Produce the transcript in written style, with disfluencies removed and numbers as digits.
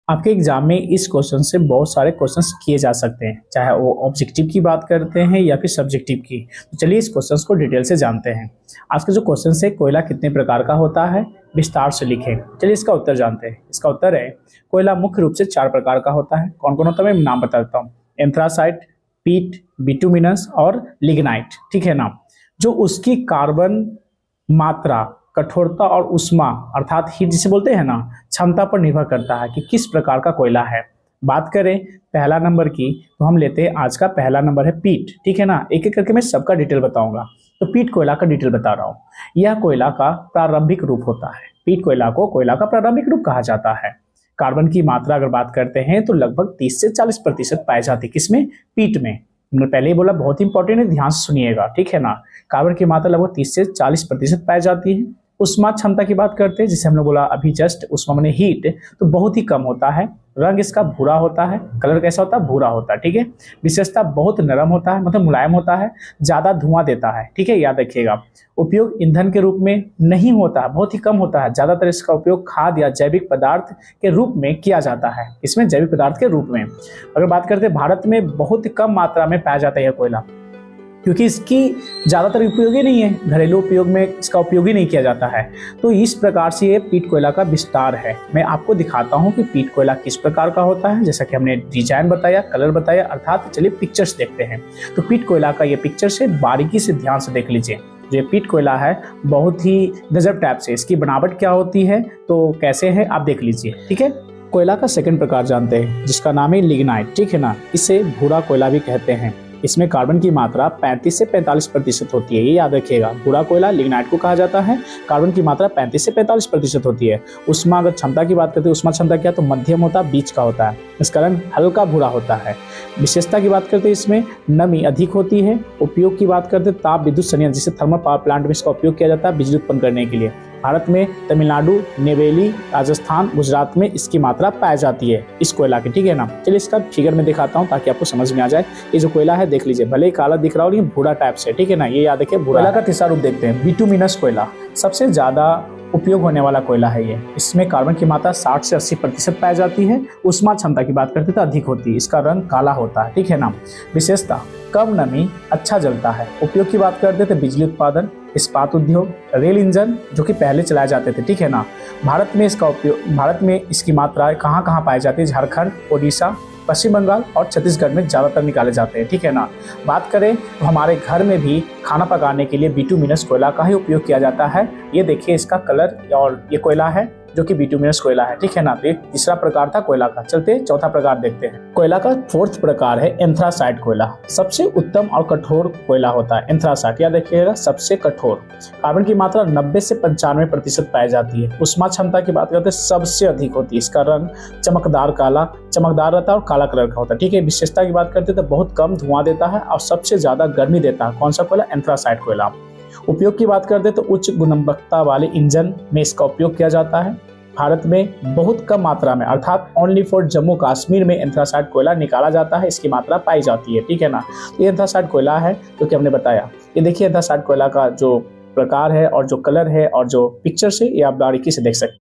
आपके एग्जाम में इस क्वेश्चन से बहुत सारे क्वेश्चंस किए जा सकते हैं, चाहे वो ऑब्जेक्टिव की बात करते हैं या फिर सब्जेक्टिव की। तो चलिए इस क्वेश्चंस को डिटेल से जानते हैं। आज का जो क्वेश्चन है, कोयला कितने प्रकार का होता है, विस्तार से लिखें। चलिए इसका उत्तर जानते हैं। इसका उत्तर है कोयला मुख्य रूप से 4 प्रकार का होता है। कौन कौन होता है मैं नाम बता देता हूँ। एंथ्रासाइट, पीट, बिटुमिनस और लिग्नाइट। ठीक है ना। जो उसकी कार्बन मात्रा, कठोरता और उष्मा अर्थात हीट जिसे बोलते हैं ना, क्षमता पर निर्भर करता है कि किस प्रकार का कोयला है। बात करें पहला नंबर की, तो हम लेते हैं आज का पहला नंबर है पीट। ठीक है ना। एक एक करके मैं सबका डिटेल बताऊंगा। तो पीट कोयला का डिटेल बता रहा हूँ। यह कोयला का प्रारंभिक रूप होता है। पीट कोयला को कोयला का प्रारंभिक रूप कहा जाता है। कार्बन की मात्रा अगर बात करते हैं तो लगभग 30 से 40% पाई जाती है। किसमें? पीट में। हमने पहले ही बोला, बहुत इंपॉर्टेंट है, ध्यान से सुनिएगा। ठीक है ना। कार्बन की मात्रा लगभग 30 से 40% पाई जाती है। उष्मा क्षमता की बात करते हैं, जिसे हमने बोला अभी जस्ट, उष्मा माने हीट, तो बहुत ही कम होता है। रंग इसका भूरा होता है। कलर कैसा होता है? भूरा होता है। ठीक है। विशेषता बहुत नरम होता है, मतलब मुलायम होता है। ज्यादा धुआं देता है। ठीक है, याद रखिएगा। उपयोग ईंधन के रूप में नहीं होता है, बहुत ही कम होता है। ज्यादातर इसका उपयोग खाद्य या जैविक पदार्थ के रूप में किया जाता है। इसमें जैविक पदार्थ के रूप में अगर बात करते हैं, भारत में बहुत कम मात्रा में पाया जाता है यह कोयला, क्योंकि इसकी ज़्यादातर उपयोगी नहीं है। घरेलू उपयोग में इसका उपयोग ही नहीं किया जाता है। तो इस प्रकार से ये पीट कोयला का विस्तार है। मैं आपको दिखाता हूँ कि पीट कोयला किस प्रकार का होता है। जैसा कि हमने डिजाइन बताया, कलर बताया, अर्थात चलिए पिक्चर्स देखते हैं। तो पीट कोयला का ये पिक्चर से बारीकी से ध्यान से देख लीजिए। जो पीट कोयला है बहुत ही गजब टाइप से, इसकी बनावट क्या होती है तो कैसे है आप देख लीजिए। ठीक है। कोयला का सेकंड प्रकार जानते हैं, जिसका नाम है लिग्नाइट। ठीक है ना। इसे भूरा कोयला भी कहते हैं। इसमें कार्बन की मात्रा 35 से 45% होती है। ये याद रखिएगा। भूरा कोयला लिग्नाइट को कहा जाता है। कार्बन की मात्रा 35 से 45% होती है। उष्मा अगर क्षमता की बात करते हैं, उष्मा क्षमता क्या तो मध्यम होता है, बीच का होता है। इसका रंग हल्का भूरा होता है। विशेषता की बात करते हैं, इसमें नमी अधिक होती है। उपयोग की बात करते हैं, ताप विद्युत संयंत्र जिसे थर्मल पावर प्लांट में इसका उपयोग किया जाता है बिजली उत्पन्न करने के लिए। भारत में तमिलनाडु, नेवेली, राजस्थान, गुजरात में इसकी मात्रा पाई जाती है इस कोयला की। ठीक है ना। चलिए इसका फिगर में दिखाता हूँ ताकि आपको समझ में आ जाए। ये जो कोयला है देख लीजिए, भले ही काला दिख रहा हो लेकिन भूरा टाइप से। ठीक है ना। ये याद रखिए भूरा। कोयला का तीसरा रूप देखते हैं, बिटुमिनस कोयला। सबसे ज्यादा उपयोग होने वाला कोयला है ये। इसमें कार्बन की मात्रा 60 से 80% पाई जाती है। उष्मा क्षमता की बात करते तो अधिक होती है। इसका रंग काला होता है। ठीक है ना। विशेषता कम नमी, अच्छा जलता है। उपयोग की बात करते थे, बिजली उत्पादन, इस्पात उद्योग, रेल इंजन जो कि पहले चलाए जाते थे। ठीक है ना। भारत में इसकी मात्रा कहाँ कहाँ पाई जाती है? झारखंड, ओडिशा, पश्चिम बंगाल और छत्तीसगढ़ में ज़्यादातर निकाले जाते हैं। ठीक है ना। बात करें तो हमारे घर में भी खाना पकाने के लिए बिटुमिनस कोयला का ही उपयोग किया जाता है। ये देखिए इसका कलर, और ये कोयला है जो कि बिटुमिनस कोयला है। ठीक है ना। तो ये तीसरा प्रकार था कोयला का। चलते चौथा प्रकार देखते हैं। कोयला का फोर्थ प्रकार है एंथ्रासाइट कोयला। सबसे उत्तम और कठोर कोयला होता है एंथ्रासाइट। याद रखिएगा, सबसे कठोर। कार्बन की मात्रा 90 से 95% पाई जाती है। उष्मा क्षमता की बात करते हैं, सबसे अधिक होती है। इसका रंग चमकदार रहता है और काला कलर का होता है। ठीक है। विशेषता की बात करते हैं तो बहुत कम धुआं देता है और सबसे ज्यादा गर्मी देता है। कौन सा कोयला? एंथ्रासाइट कोयला। उपयोग की बात करते हैं तो उच्च गुणवत्ता वाले इंजन में इसका उपयोग किया जाता है। भारत में बहुत कम मात्रा में, अर्थात ओनली फॉर जम्मू कश्मीर में एंथ्रासाइट कोयला निकाला जाता है। इसकी मात्रा पाई जाती है। ठीक है ना। ये एंथ्रासाइट कोयला है जो कि हमने बताया। ये देखिए एंथ्रासाइट कोयला का जो प्रकार है और जो कलर है और जो पिक्चर से, ये आप बारीकी से देख सकते हैं।